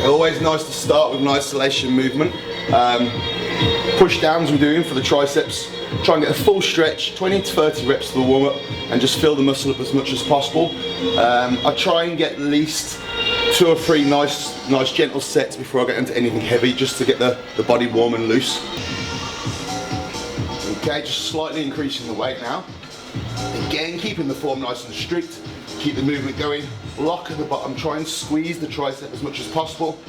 Always nice to start with an isolation movement. Push downs we're doing for the triceps. Try and get a full stretch, 20 to 30 reps for the warm up, and just fill the muscle up as much as possible. I try and get at least 2 or 3 nice gentle sets before I get into anything heavy, just to get the body warm and loose. Okay, just slightly increasing the weight now. Again, keeping the form nice and strict. Keep the movement going. Lock at the bottom. Try and squeeze the tricep as much as possible.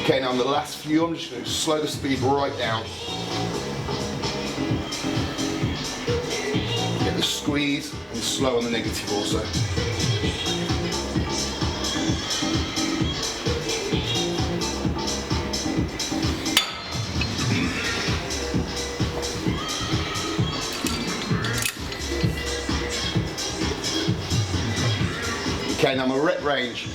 Okay, now on the last few, I'm just going to slow the speed right down. Get the squeeze and slow on the negative also. Okay, now my rep range.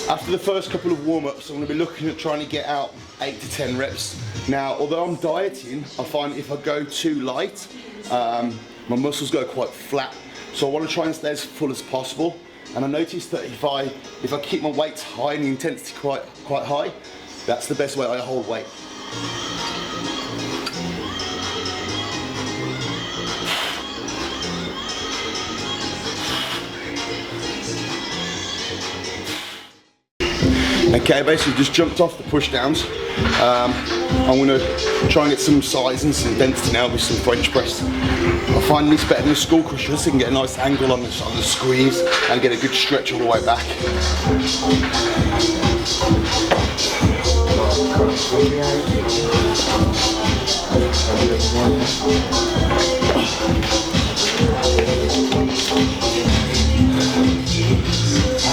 After the first couple of warm-ups, I'm going to be looking at trying to get out 8 to 10 reps. Now, although I'm dieting, I find if I go too light, my muscles go quite flat. So I want to try and stay as full as possible. And I noticed that if I keep my weights high and the intensity quite high, that's the best way I hold weight. Okay, basically just jumped off the push downs. I'm going to try and get some size and some density now with some French press. I find this better than the skull crusher, so you can get a nice angle on the squeeze and get a good stretch all the way back.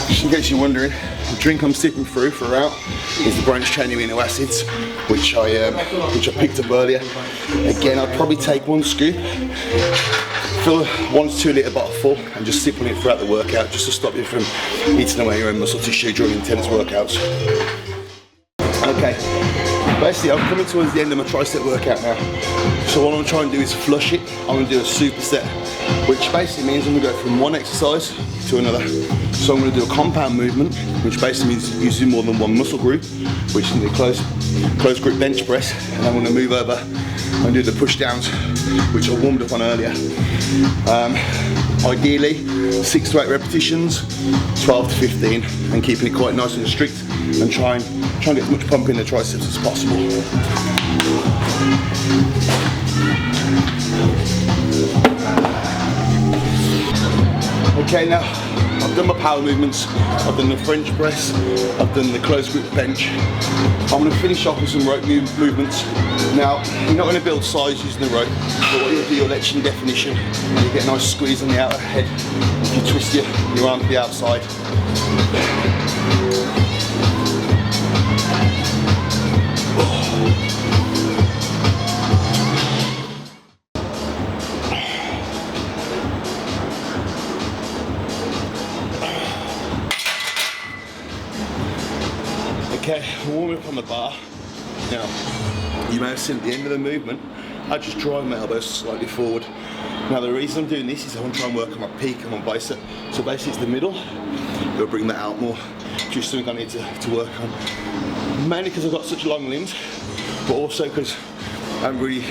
Just in case you're wondering, the drink I'm sipping through throughout is the branched chain amino acids, which I picked up earlier. Again, I'd probably take 1 scoop, fill a 1 to 2 litre bottle full, and just sip on it throughout the workout, just to stop you from eating away your own muscle tissue during intense workouts. Okay, basically I'm coming towards the end of my tricep workout now. So what I'm trying to do is flush it. I'm going to do a superset, which basically means I'm going to go from one exercise to another. So I'm going to do a compound movement, which basically means using more than one muscle group, which is going to be close grip bench press, and I'm going to move over and do the push downs, which I warmed up on earlier. Ideally 6 to 8 repetitions, 12 to 15, and keeping it quite nice and strict, and try and get as much pump in the triceps as possible. Okay, now I've done my power movements, I've done the French press, I've done the close grip bench. I'm going to finish off with some rope movements. Now, you're not going to build size using the rope, but what you'll do, you'll let in definition, and you get a nice squeeze on the outer head. If you twist your arm to the outside. Okay, warming up on the bar. Now, you may have seen at the end of the movement, I just drive my elbows slightly forward. Now the reason I'm doing this is I want to try and work on my peak and my bicep. So basically it's the middle, you'll bring that out more. Just something I need to work on. Mainly because I've got such long limbs, but also because I'm really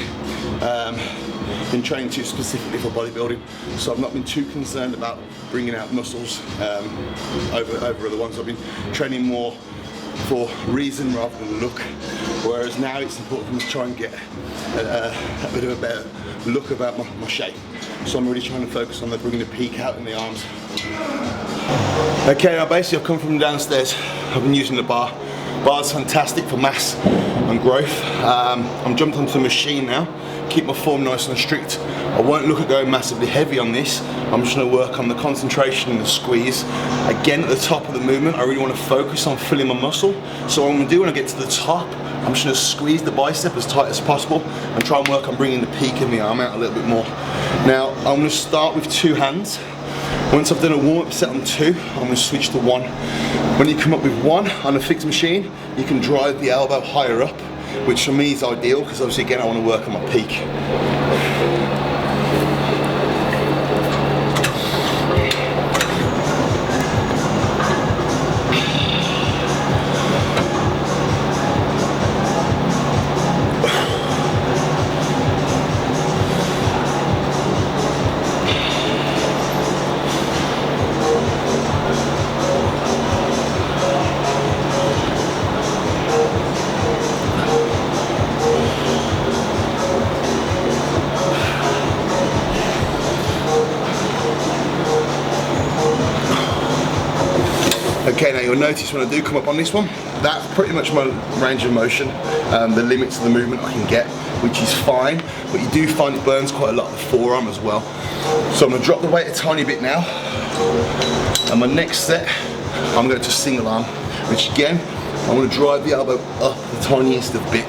been training too specifically for bodybuilding, so I've not been too concerned about bringing out muscles over other ones. I've been training more for reason rather than look, whereas now it's important for me to try and get a bit of a better look about my shape. So I'm really trying to focus on bringing the peak out in the arms. Okay, now basically I've come from downstairs. I've been using the bar. Bar's fantastic for mass and growth. I'm jumped onto the machine now. Keep my form nice and strict. I won't look at going massively heavy on this. I'm just going to work on the concentration and the squeeze. Again, at the top of the movement, I really want to focus on filling my muscle. So what I'm going to do when I get to the top, I'm just going to squeeze the bicep as tight as possible and try and work on bringing the peak in the arm out a little bit more. Now, I'm going to start with 2 hands. Once I've done a warm-up set on 2, I'm going to switch to 1. When you come up with 1 on a fixed machine, you can drive the elbow higher up, which for me is ideal because obviously again I want to work on my peak. Okay, now you'll notice when I do come up on this one, that's pretty much my range of motion, the limits of the movement I can get, which is fine, but you do find it burns quite a lot of the forearm as well. So I'm going to drop the weight a tiny bit now, and my next set, I'm going to single arm, which again, I want to drive the elbow up the tiniest of bit.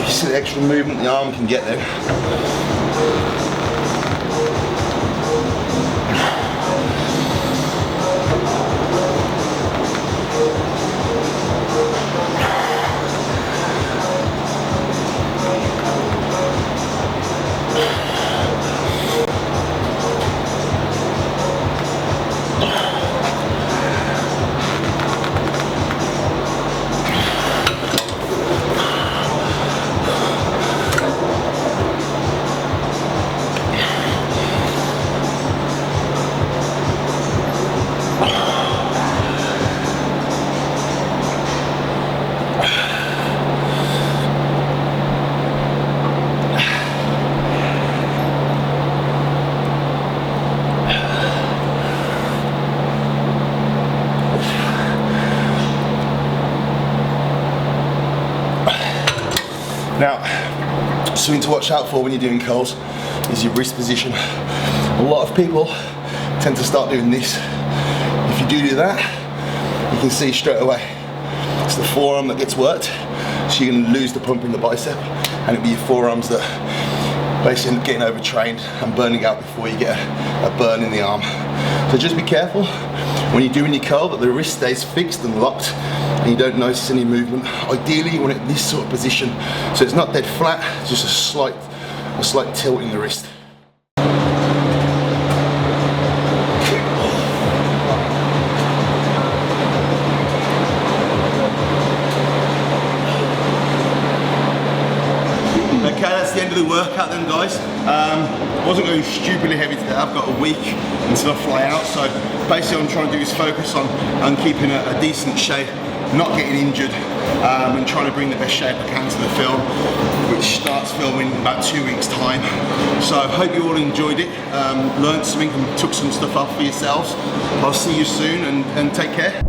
See the extra movement the arm can get there. Now, something to watch out for when you're doing curls is your wrist position. A lot of people tend to start doing this. If you do that, you can see straight away it's the forearm that gets worked, so you're going to lose the pump in the bicep, and it'll be your forearms that basically end up getting overtrained and burning out before you get a burn in the arm. So just be careful when you're doing your curl that the wrist stays fixed and locked and you don't notice any movement. Ideally you want it in this sort of position so it's not dead flat, it's just a slight tilt in the wrist. Okay, that's the end of the workout then, guys. I wasn't going stupidly heavy today. I've got a week until I fly out, so basically what I'm trying to do is focus on keeping a decent shape, not getting injured, and trying to bring the best shape I can to the film, which starts filming in about 2 weeks' time. So I hope you all enjoyed it, learned something and took some stuff off for yourselves. I'll see you soon and take care.